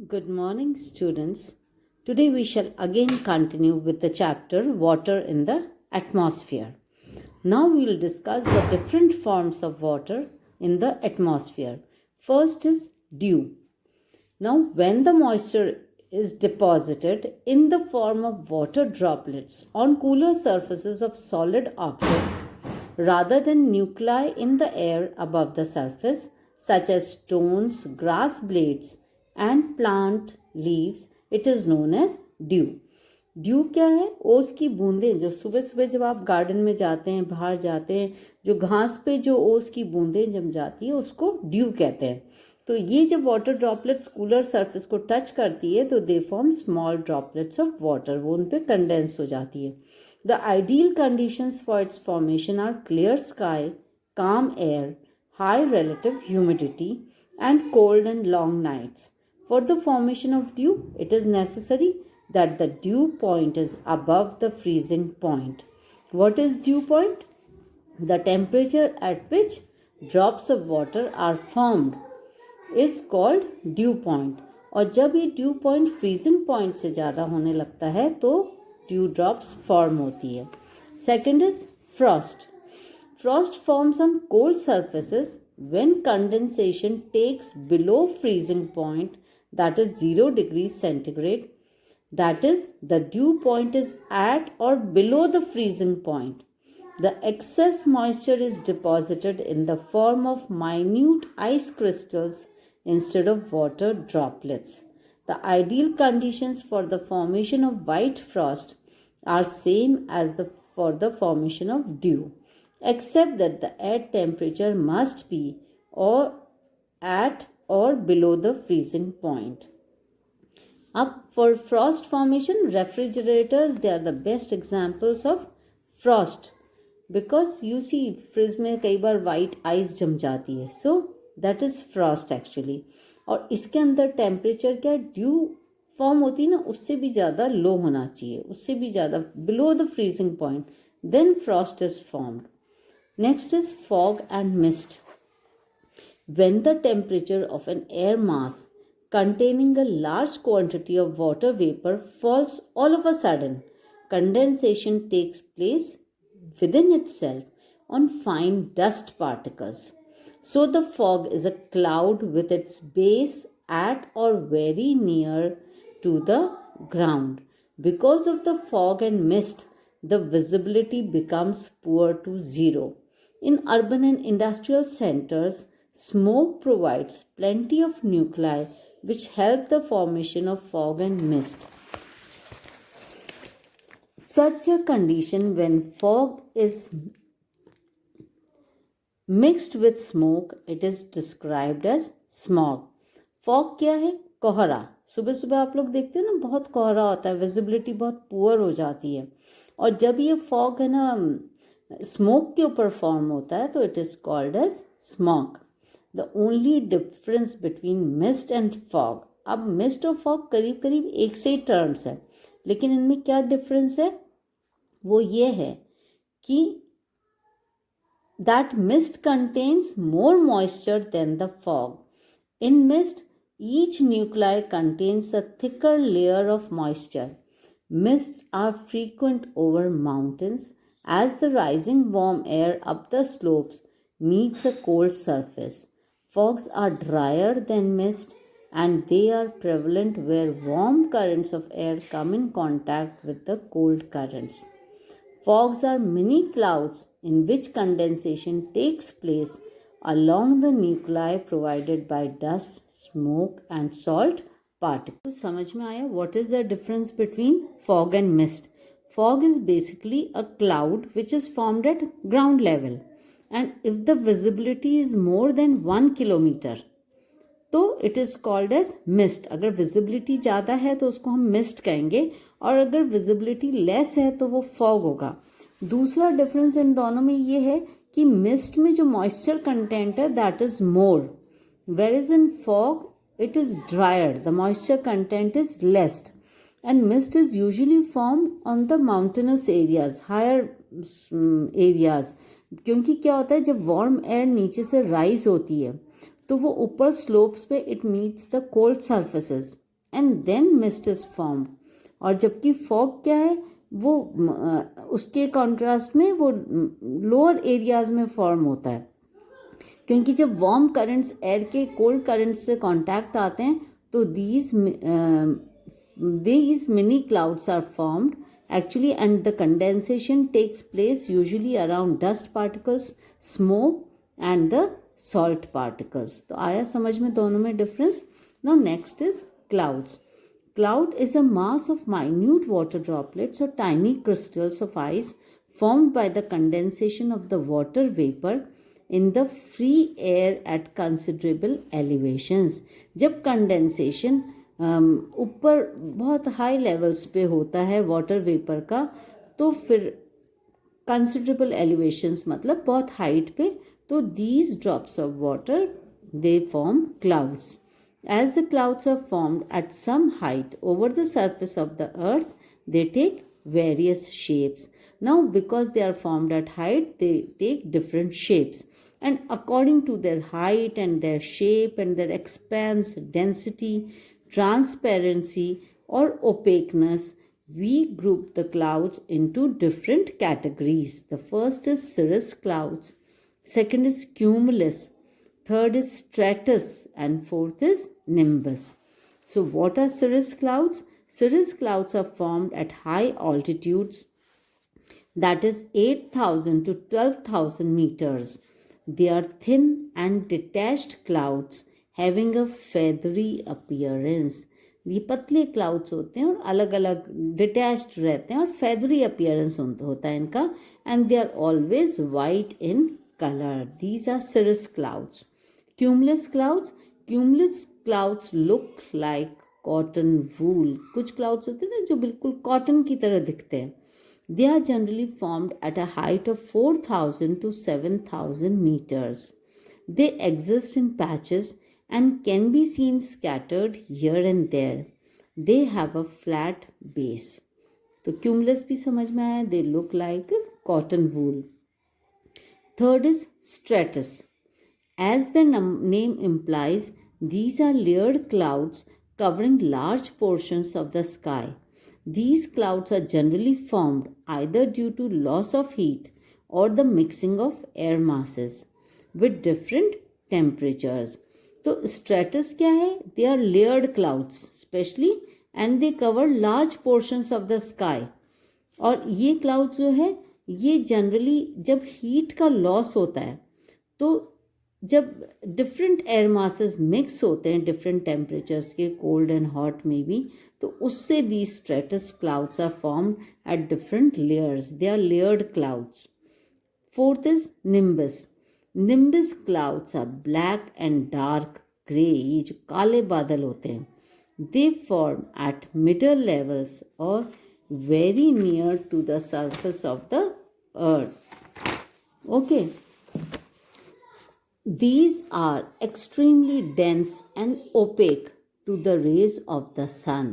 Good morning, students. Today we shall again continue with the chapter Water in the Atmosphere. Now we will discuss the different forms of water in the atmosphere. First is dew. Now, when the moisture is deposited in the form of water droplets on cooler surfaces of solid objects rather than nuclei in the air above the surface, such as stones, grass blades, and plant leaves, it is known as dew. Due क्या है? ओस की बूंदें जो सुबह सुबह जब आप गार्डन में जाते हैं, बाहर जाते हैं, जो घास पे जो ओस की बूंदें जम जाती है उसको ड्यू कहते हैं. तो ये जब वाटर ड्रॉपलेट्स कूलर सरफेस को टच करती है तो they form small droplets of water, वो उन पे कंडेंस हो जाती है. The ideal conditions for its formation are clear sky, calm air, high relative humidity, and cold and long nights. For the formation of dew, it is necessary that the dew point is above the freezing point. What is dew point? The temperature at which drops of water are formed is called dew point. और जब ये dew point freezing point से ज़्यादा होने लगता है तो dew drops form होती है. Second is frost. Frost forms on cold surfaces when condensation takes below freezing point, that is 0 degrees centigrade. That is, the dew point is at or below the freezing point. The excess moisture is deposited in the form of minute ice crystals instead of water droplets. The ideal conditions for the formation of white frost are same as for the formation of dew, except that the air temperature must be or at or below the freezing point. Up for frost formation, refrigerators, they are the best examples of frost, because you see fridge में कई बार white ice जम जाती है, so that is Frost actually. और इसके अंदर temperature क्या due form होती है ना, उससे भी ज़्यादा लो होना चाहिए, उससे भी ज़्यादा below the freezing point, then frost is formed. Next is fog and mist. When the temperature of an air mass containing a large quantity of water vapor falls all of a sudden, condensation takes place within itself on fine dust particles. So the fog is a cloud with its base at or very near to the ground. Because of the fog and mist, the visibility becomes poor to zero. In urban and industrial centers, smoke provides plenty of nuclei which help the formation of fog and mist. Such a condition, when fog is mixed with smoke, it is described as smog. Fog क्या है? कोहरा. सुबह सुबह आप लोग देखते हैं ना, बहुत कोहरा होता है, विजिबिलिटी बहुत पुअर हो जाती है. और जब ये फॉग है ना स्मोक के ऊपर फॉर्म होता है तो it is called as smog. The only difference between mist and fog, अब मिस्ट और फॉग करीब करीब एक से ही टर्म्स है, लेकिन इनमें क्या डिफरेंस है वो ये है कि that mist contains more moisture than the fog. In mist each nuclei contains a thicker layer of moisture. Mists are frequent over mountains as the rising warm air up the slopes meets a cold surface. Fogs are drier than mist and they are prevalent where warm currents of air come in contact with the cold currents. Fogs are mini clouds in which condensation takes place along the nuclei provided by dust, smoke and salt particles. तो समझ में आया what is the difference between fog and mist? Fog is basically a cloud which is formed at ground level, and if the visibility is more than 1 kilometer तो it is called as mist. अगर visibility ज़्यादा है तो उसको हम mist कहेंगे, और अगर visibility less है तो वो fog होगा. दूसरा डिफरेंस इन दोनों में ये है कि मिस्ट में जो मॉइस्चर कंटेंट है that is more, where is in fog it is drier, the moisture content is less. And mist is usually form on the mountainous areas, higher areas, क्योंकि क्या होता है जब वार्म एयर नीचे से राइज होती है तो वो ऊपर स्लोप्स पे it meets the cold surfaces and then mist is formed. और जबकि फॉग क्या है, वो उसके कॉन्ट्रास्ट में वो लोअर एरियाज में फॉर्म होता है, क्योंकि जब वार्म करंट्स एयर के कोल्ड करंट्स से कांटेक्ट आते हैं तो these mini clouds are formed actually, and the condensation takes place usually around dust particles, smoke and the salt particles. तो आया समझ में दोनों में difference. Now next is clouds. Cloud is a mass of minute water droplets or tiny crystals of ice formed by the condensation of the water vapor in the free air at considerable elevations. जब condensation ऊपर बहुत high levels पे होता है water vapour का, तो फिर considerable elevations मतलब बहुत हाइट पे, तो these drops of water they form clouds. As the clouds are formed at some height over the surface of the earth, they take various shapes. Now, because they are formed at height, they take different shapes. And according to their height and their shape and their expanse, density, transparency, or opaqueness, we group the clouds into different categories. The first is cirrus clouds, second is cumulus, third is stratus, and fourth is nimbus. So what are cirrus clouds? Cirrus clouds are formed at high altitudes, that is 8,000 to 12,000 meters. They are thin and detached clouds having a feathery appearance. ये पतले clouds होते हैं और अलग अलग detached रहते हैं और फेदरी अपीयरेंस होता है इनका, and they are always white in color. These are cirrus clouds. Cumulus clouds. Cumulus clouds look like cotton wool. कुछ clouds होते हैं ना जो बिल्कुल कॉटन की तरह दिखते हैं. They are generally formed at a height of 4,000 to 7,000 meters. They exist in patches and can be seen scattered here and there. They have a flat base. तो cumulus भी समझ में आया. They look like cotton wool. Third is stratus. As the name implies, these are layered clouds covering large portions of the sky. These clouds are generally formed either due to loss of heat or the mixing of air masses with different temperatures. So stratus क्या है? They are layered clouds especially, and they cover large portions of the sky. और ये clouds जो है ये generally जब heat का loss होता है, तो जब डिफरेंट एयर मासेस मिक्स होते हैं डिफरेंट टेम्परेचर्स के, कोल्ड एंड हॉट में भी, तो उससे the stratus clouds are formed at different layers. They are layered clouds. Fourth is nimbus. Nimbus clouds are black and dark grey. ये जो काले बादल होते हैं, they form at middle levels और very near to the surface of the earth. Okay. These are extremely dense and opaque to the rays of the sun.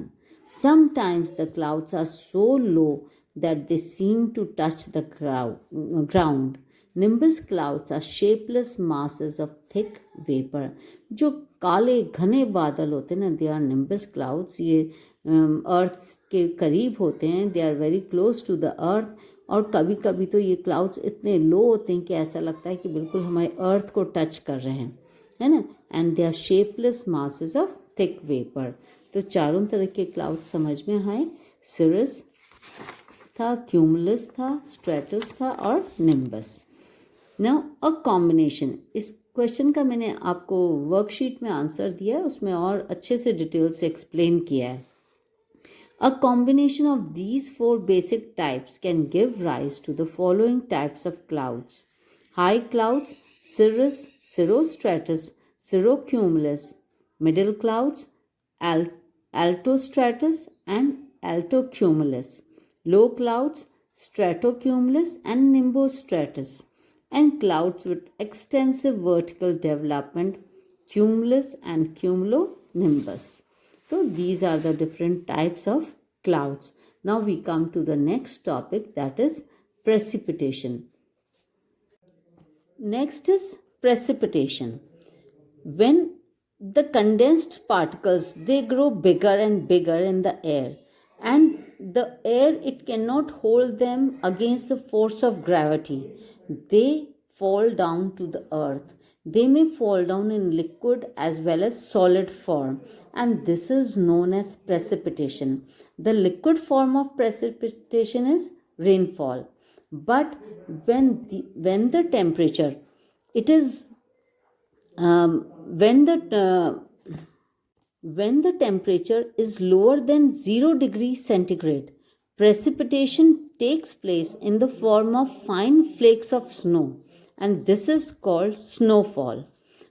Sometimes the clouds are so low that they seem to touch the ground. Nimbus clouds are shapeless masses of thick vapor. जो काले घने बादल होते हैं ना, they are nimbus clouds. ये अर्थ के करीब होते हैं. They are very close to the earth. और कभी कभी तो ये क्लाउड्स इतने लो होते हैं कि ऐसा लगता है कि बिल्कुल हमारे अर्थ को टच कर रहे हैं, है ना. And they are shapeless masses of thick vapour. तो चारों तरह के क्लाउड्स समझ में आए. सिरस था, क्यूमुलस था, स्ट्रेटस था और निम्बस. Now a combination. इस क्वेश्चन का मैंने आपको वर्कशीट में आंसर दिया है, उसमें और अच्छे से डिटेल से एक्सप्लेन किया है. A combination of these four basic types can give rise to the following types of clouds: high clouds, cirrus, cirrostratus, cirrocumulus; middle clouds, altostratus and altocumulus; low clouds, stratocumulus and nimbostratus; and clouds with extensive vertical development, cumulus and cumulonimbus. So these are the different types of clouds. Now we come to the next topic, that is precipitation. Next is precipitation. When the condensed particles, they grow bigger and bigger in the air, and the air, it cannot hold them against the force of gravity. They fall down to the earth. They may fall down in liquid as well as solid form, and this is known as precipitation. The liquid form of precipitation is rainfall. But when the temperature, it is when the temperature is lower than 0 degrees centigrade, precipitation takes place in the form of fine flakes of snow, and this is called snowfall.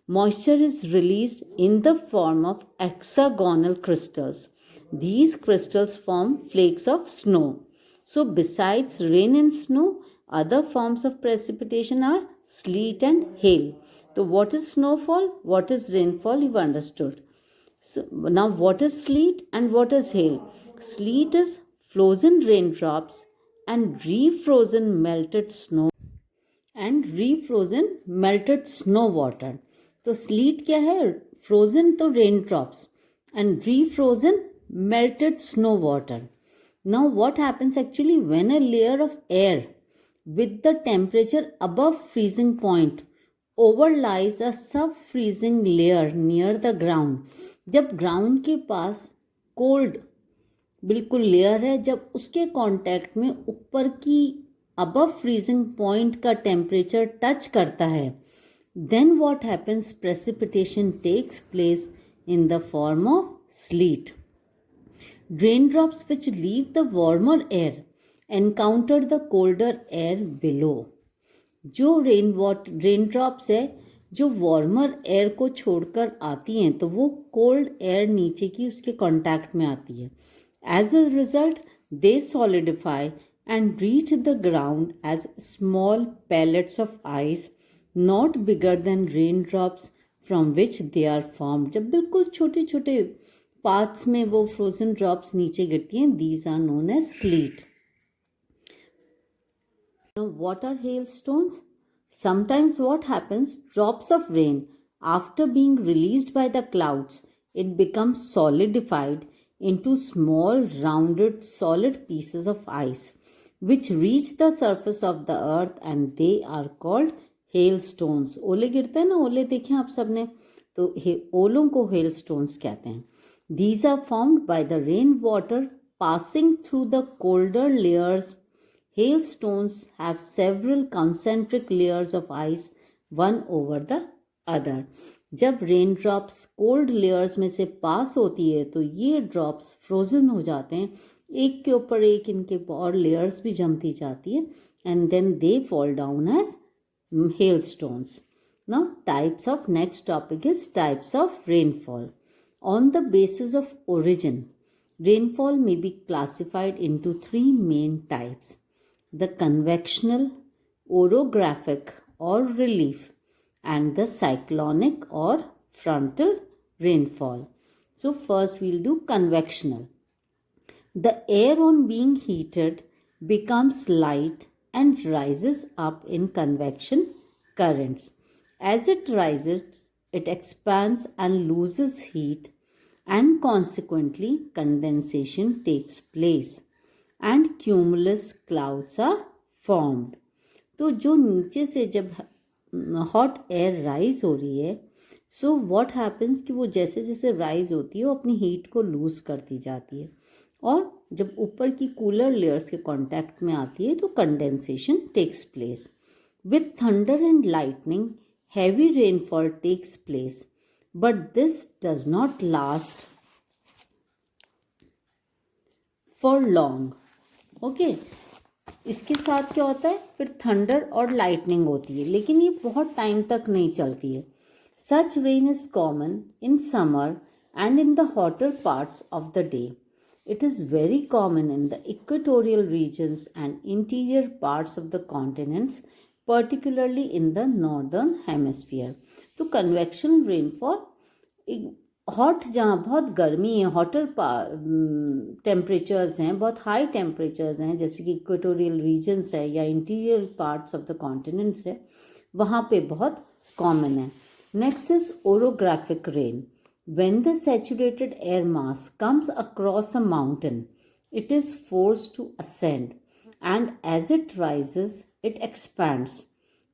Moisture is released in the form of hexagonal crystals. These crystals form flakes of snow. So, besides rain and snow, other forms of precipitation are sleet and hail. So, what is snowfall? What is rainfall? You've understood. So, now, what is sleet and what is hail? Sleet is frozen raindrops and refrozen melted snow water. तो sleet क्या है? Frozen तो raindrops and refrozen melted snow water. Now, what happens actually when a layer of air with the temperature above freezing point overlies a sub-freezing layer near the ground? जब ground के पास cold बिल्कुल layer है, जब उसके contact में ऊपर की above freezing point का टेम्परेचर टच करता है, then what happens? Precipitation takes place in the form of sleet. Raindrops which leave the warmer air encounter the colder air below. जो रेनड्रॉप्स है जो वार्मर एयर को छोड़कर आती हैं, तो वो कोल्ड एयर नीचे की उसके कांटेक्ट में आती है. As a result they solidify and reach the ground as small pellets of ice not bigger than rain drops from which they are formed. जब बिल्कुल छोटे छोटे पार्ट्स में वो फ्रोजन ड्रॉप्स नीचे गिरती हैं, these are known as sleet. Now, what are hailstones? Sometimes what happens, drops of rain, after being released by the clouds, it becomes solidified into small rounded solid pieces of ice which reach the surface of the earth, and they are called hailstones. ओले गिरते हैं ना, ओले देखें आप सबने, तो ओलों को hailstones कहते हैं. These are formed by the rain water passing through the colder layers. Hailstones have several concentric layers of ice one over the other. जब रेन ड्रॉप्स कोल्ड लेयर्स में से पास होती है तो ये ड्रॉप्स फ्रोजन हो जाते हैं, एक के ऊपर एक इनके और लेयर्स भी जमती जाती है, and then they fall down as hailstones. Now, types of next topic is types of rainfall. On the basis of origin, rainfall may be classified into three main types: the convectional, orographic or relief, and the cyclonic or frontal rainfall. So first we'll do convectional. The air on being heated becomes light and rises up in convection currents. As it rises, it expands and loses heat, and consequently condensation takes place and cumulus clouds are formed. तो जो नीचे से जब hot air rise हो रही है, so what happens कि वो जैसे जैसे राइज होती है वो अपनी हीट को लूज करती जाती है, और जब ऊपर की कूलर लेयर्स के कांटेक्ट में आती है तो condensation takes place. With thunder and lightning heavy rainfall takes place, but this does not last for long. Okay, इसके साथ क्या होता है, फिर थंडर और लाइटनिंग होती है, लेकिन ये बहुत टाइम तक नहीं चलती है. Such rain is common in summer and in the hotter parts of the day. It is very common in the equatorial regions and interior parts of the continents, particularly in the northern hemisphere. तो convectional rainfall hot, जहाँ बहुत गर्मी है, hotter temperatures हैं, बहुत high temperatures हैं, जैसे कि इक्वेटोरियल रीजन्स है या interior parts of the continents है, वहाँ पे बहुत कॉमन है. Next is orographic rain. When the saturated air mass comes across a mountain, it is forced to ascend, and as it rises, it expands.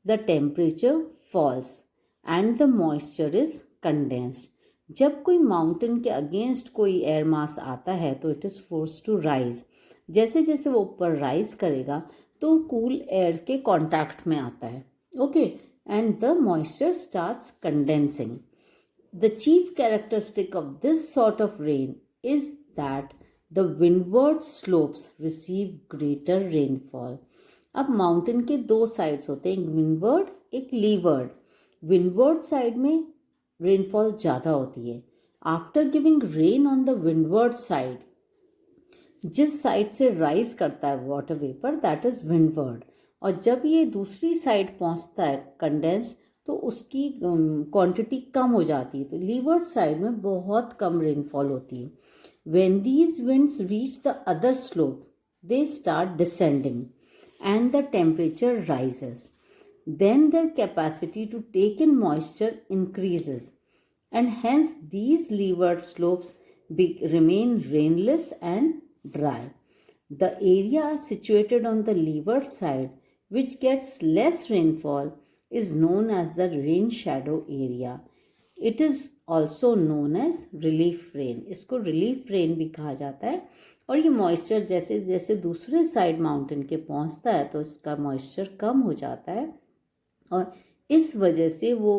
The temperature falls and the moisture is condensed. जब कोई mountain के against कोई air mass आता है तो it is force to rise. जैसे जैसे वो ऊपर राइज करेगा तो कूल एयर के कांटेक्ट में आता है. Okay, and the moisture starts condensing. The chief characteristic of this sort of rain is that the windward slopes receive greater rainfall. अब माउंटेन के दो साइड्स होते हैं, एक विंडवर्ड एक लीवर्ड. विंडवर्ड साइड में रेनफॉल ज़्यादा होती है. After giving rain on the windward side, जिस साइड से राइज करता है water vapour, that is windward. और जब ये दूसरी साइड पहुंचता है कंडेंस, तो उसकी क्वांटिटी कम हो जाती है. तो लीवर्ड साइड में बहुत कम रेनफॉल होती है. When these winds reach the other slope, they start descending and the temperature rises. Then their capacity to take in moisture increases, and hence these leeward slopes remain rainless and dry. The area situated on the leeward side, which gets less rainfall, is known as the rain shadow area. It is also known as relief rain. इसको relief rain भी कहा जाता है. और ये moisture जैसे जैसे दूसरे साइड माउंटेन के पहुंचता है तो इसका मॉइस्चर कम हो जाता है, और इस वजह से वो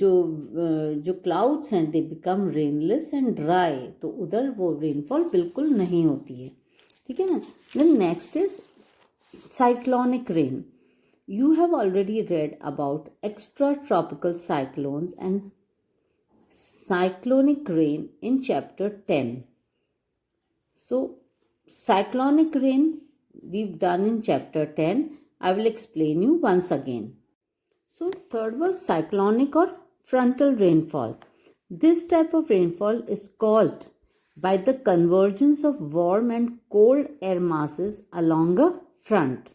जो क्लाउड्स हैं they become rainless and dry. तो उधर वो रेनफॉल बिल्कुल नहीं होती है. ठीक है ना. Then next is cyclonic rain. You have already read about extratropical cyclones and cyclonic rain in chapter 10. So, cyclonic rain we've done in chapter 10. I will explain you once again. So, third was cyclonic or frontal rainfall. This type of rainfall is caused by the convergence of warm and cold air masses along a front.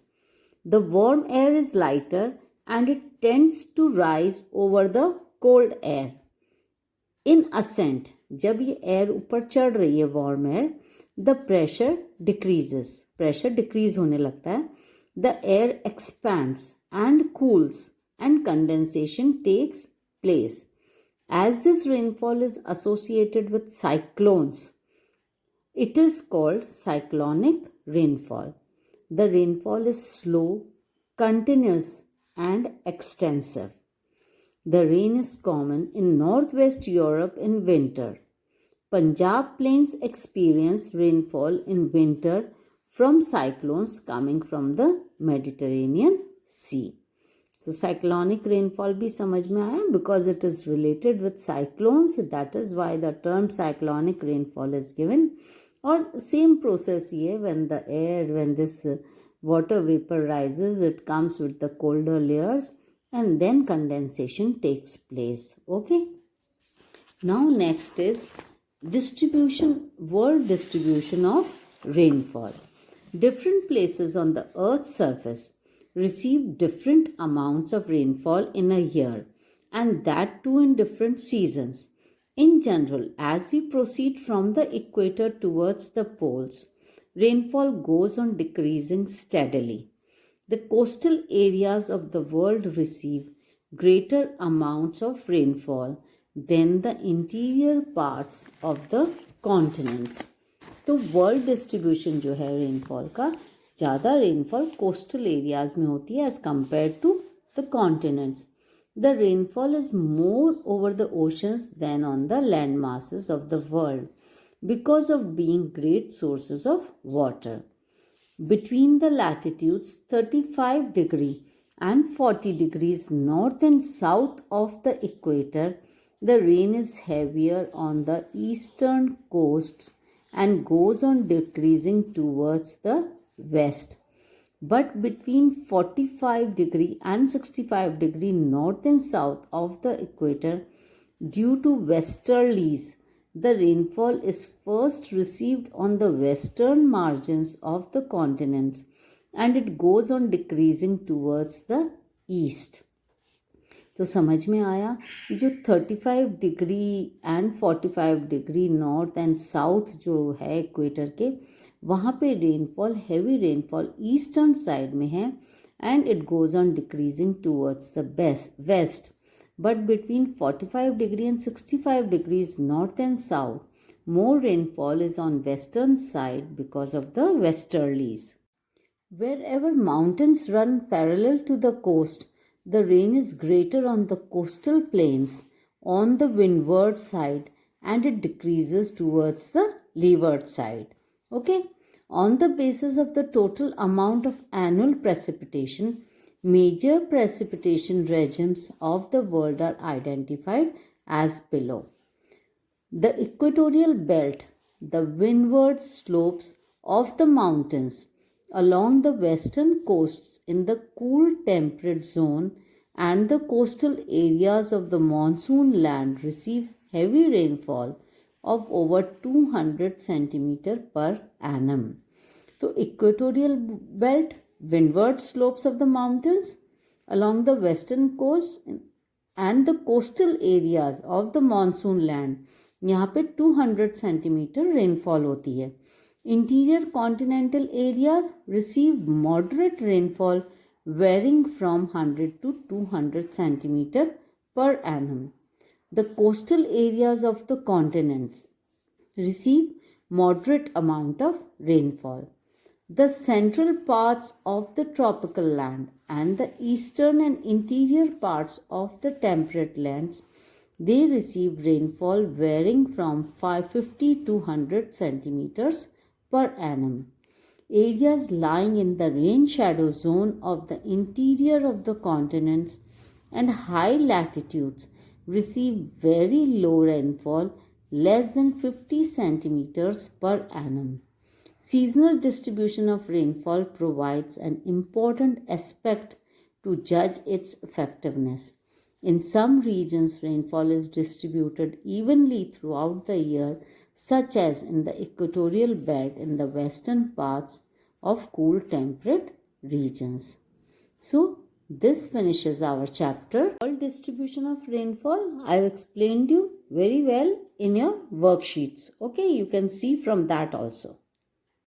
The warm air is lighter and it tends to rise over the cold air. In ascent, जब ये air ऊपर चढ़ रही है warm air, the pressure decreases, pressure decrease होने लगता है. The air expands and cools and condensation takes place. As this rainfall is associated with cyclones, it is called cyclonic rainfall. The rainfall is slow, continuous, and extensive. The rain is common in northwest Europe in winter. Punjab plains experience rainfall in winter from cyclones coming from the Mediterranean Sea. So cyclonic rainfall भी समझ में आया, because it is related with cyclones. That is why the term cyclonic rainfall is given. और same process ये, when this water vapor rises, it comes with the colder layers and then condensation takes place. Okay, now next is world distribution of rainfall. Different places on the earth's surface receive different amounts of rainfall in a year, and that too in different seasons. In general, as we proceed from the equator towards the poles, rainfall goes on decreasing steadily. The coastal areas of the world receive greater amounts of rainfall than the interior parts of the continents. तो world distribution जो है rainfall का, ज़्यादा rainfall coastal areas में होती है as compare to the continents. The rainfall is more over the oceans than on the land masses of the world because of being great sources of water. Between the latitudes 35 degrees and 40 degrees north and south of the equator, the rain is heavier on the eastern coasts and goes on decreasing towards the west. But between 45 degree and 65 degree north and south of the equator, due to westerlies, the rainfall is first received on the western margins of the continents and it goes on decreasing towards the east. तो समझ में आया कि जो 35 degree and 45 degree north and south जो है equator के, वहाँ पे rainfall, heavy rainfall eastern side में है and it goes on decreasing towards the west. But between 45 degree and 65 degrees north and south, more rainfall is on western side because of the westerlies. Wherever mountains run parallel to the coast, the rain is greater on the coastal plains on the windward side and it decreases towards the leeward side. Okay? On the basis of the total amount of annual precipitation, major precipitation regimes of the world are identified as below. The equatorial belt, the windward slopes of the mountains along the western coasts in the cool temperate zone and the coastal areas of the monsoon land receive heavy rainfall of over 200 centimeter per annum. So equatorial belt, windward slopes of the mountains along the western coast and the coastal areas of the monsoon land, यहाँ पे 200 centimetre rainfall होती है. Interior continental areas receive moderate rainfall varying from 100 to 200 centimeter per annum. The coastal areas of the continents receive moderate amount of rainfall. The central parts of the tropical land and the eastern and interior parts of the temperate lands, they receive rainfall varying from 550 to 100 centimeters per annum. Areas lying in the rain shadow zone of the interior of the continents and high latitudes receive very low rainfall, less than 50 centimeters per annum. Seasonal distribution of rainfall provides an important aspect to judge its effectiveness. In some regions, rainfall is distributed evenly throughout the year, such as in the equatorial belt in the western parts of cool temperate regions. So, this finishes our chapter. All distribution of rainfall, I have explained you very well in your worksheets. Okay, you can see from that also.